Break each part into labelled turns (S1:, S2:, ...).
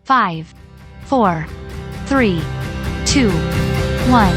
S1: 5, 4, 3, 2, 1.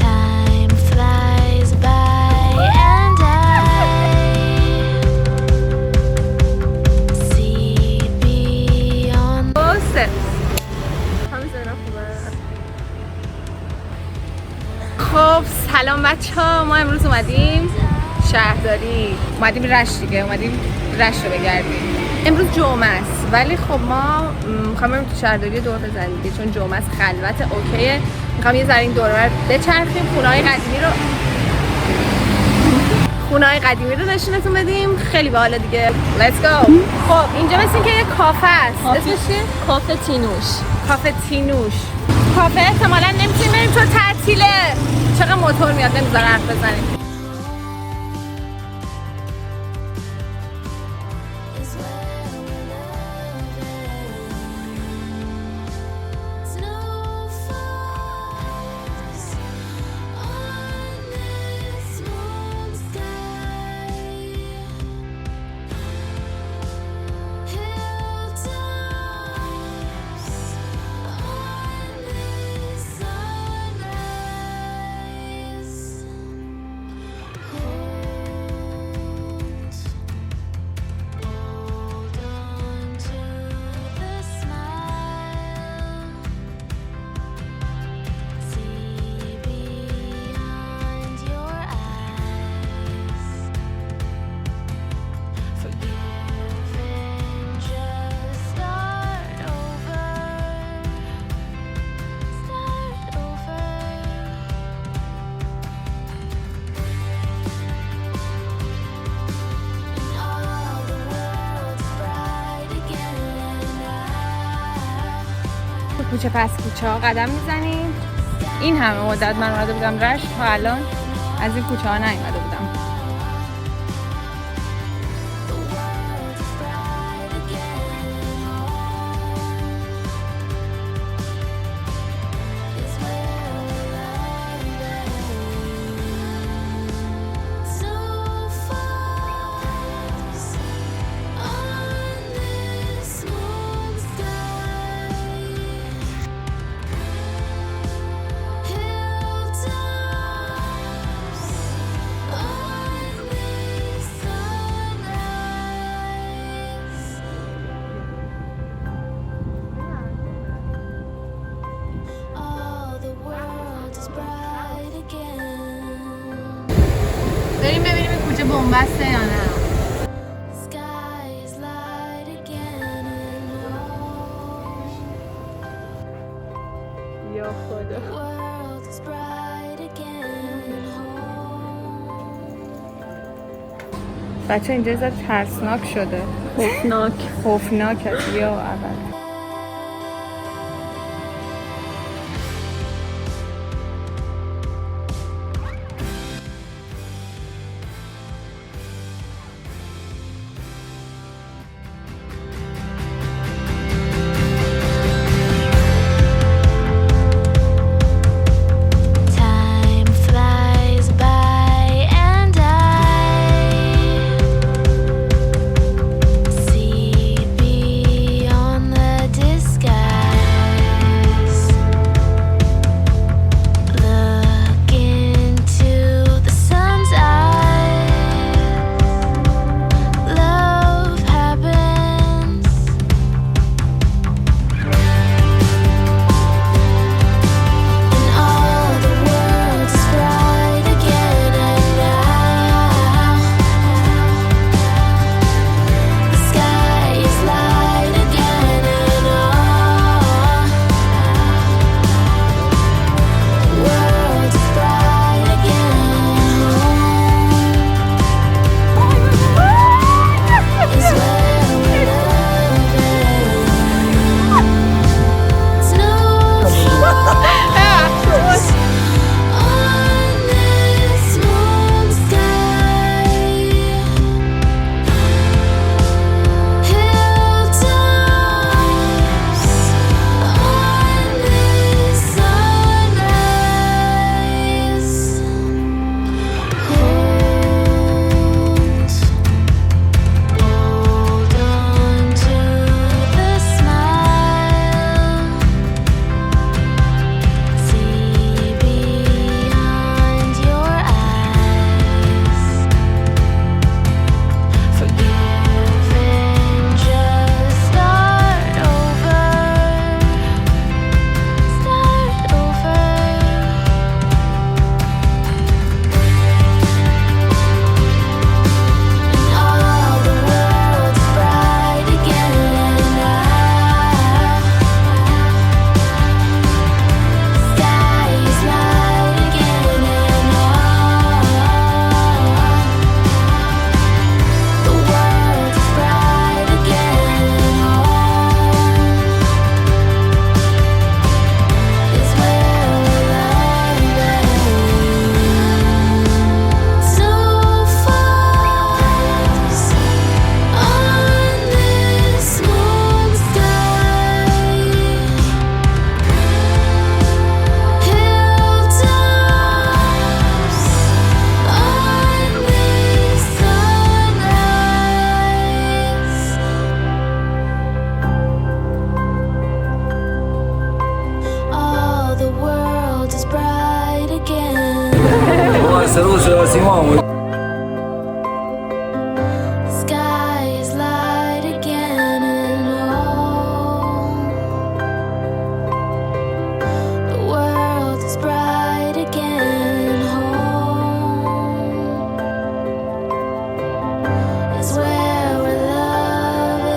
S2: Time flies by and I see beyond.
S3: خب سلام بچه ها، ما امروز اومدیم شهرداری، اومدیم رشت دیگه، اومدیم رشت رو بگردیم. امروز جمعه است ولی خب ما میخوام بریم تو شهرداری دور بزنیم دیگه، چون جمعه است خلوت اوکیه. میخوام یه ذره این دور رو بچرخیم، خونه‌های قدیمی رو نشونتون بدیم. خیلی باحاله دیگه. Let's go. خب اینجا مثل اینکه یه کافه است. اسمش چیه؟
S4: کافه تینوش.
S3: کافه تینوش. کافه احتمالاً نمیتونیم بریم چون تعطیله. چقدر موتور میاد نمیذاره حرف بزنیم. کوچه پس کوچه ها قدم میزنیم. این همه مدت من اومده بودم رشت تا الان از این کوچه ها نیومده بودم. بریم ببینیم این کوچه بنبسته یا نه. یا خدا بچه اینجا ازت ترسناک شده. خوفناک هست یا اول.
S2: See beyond the
S4: صدق شناسی ما
S2: Sky is light again and home. The world is bright again. Home is where our love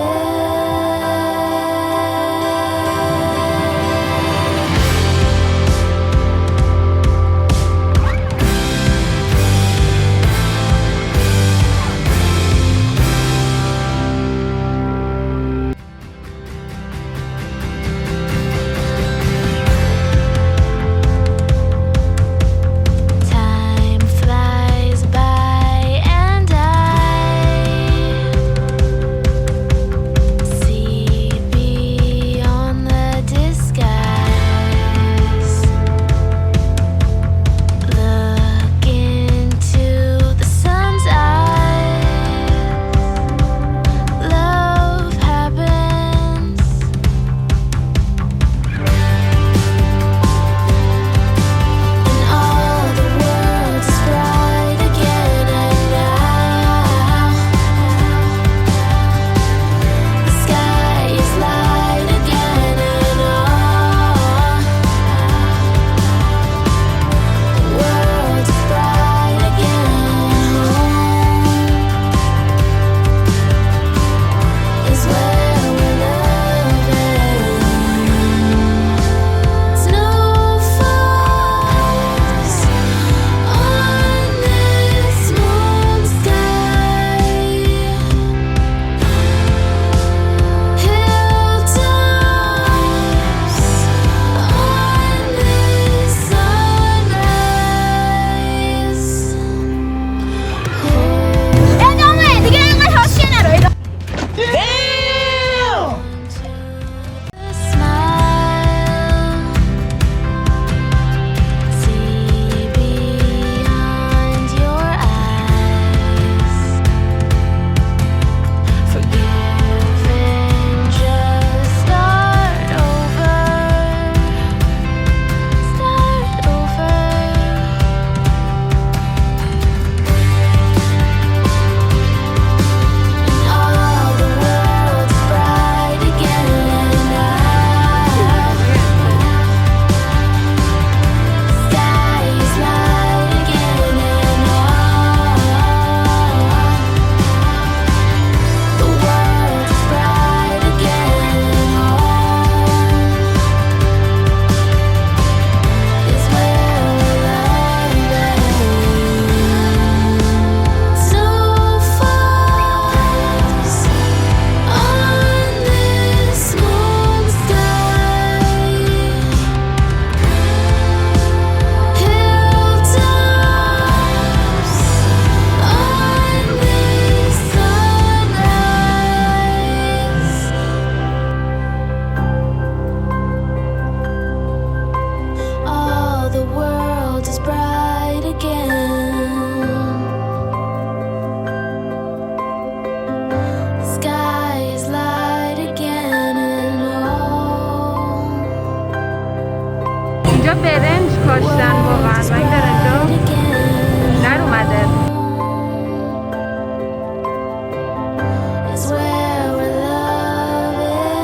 S2: Time flies by and I see beyond the disguise. Look into the sun's eyes. Love happens. And all the world is bright again, and now the sky is light again, and all the world is bright again. Home is where we love it. Snow falls on this warm sky. Hilltops on this sunrise. ادامه دیگه اینقدر حاشیه نرو. Smile, see beyond your eyes. Forgive and just start over. Start over. And all the world is bright again, and now sky is light again, and all the world is bright again. Home is where we love it. Snow falls on this warm sky. Hilltops on this sunrise. All the world is bright again. Sky is light again, and home
S3: اینجا برنج کاشتن واقعا و این برنجا در اومده.
S2: is where we love it.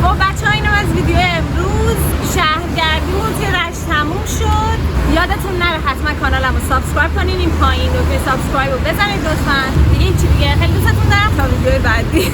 S3: خب بچه‌ها اینم از ویدیو امروز. شهرگردیمون توی رشت تموم شد. یادتون نره حتما کانالمو سابسکرایب کنین. این پایین نقطه سابسکرایب رو بزنید لطفا. دیگه این چی دیگه خیلی دوستتون دارم. تا ویدیو بعدی.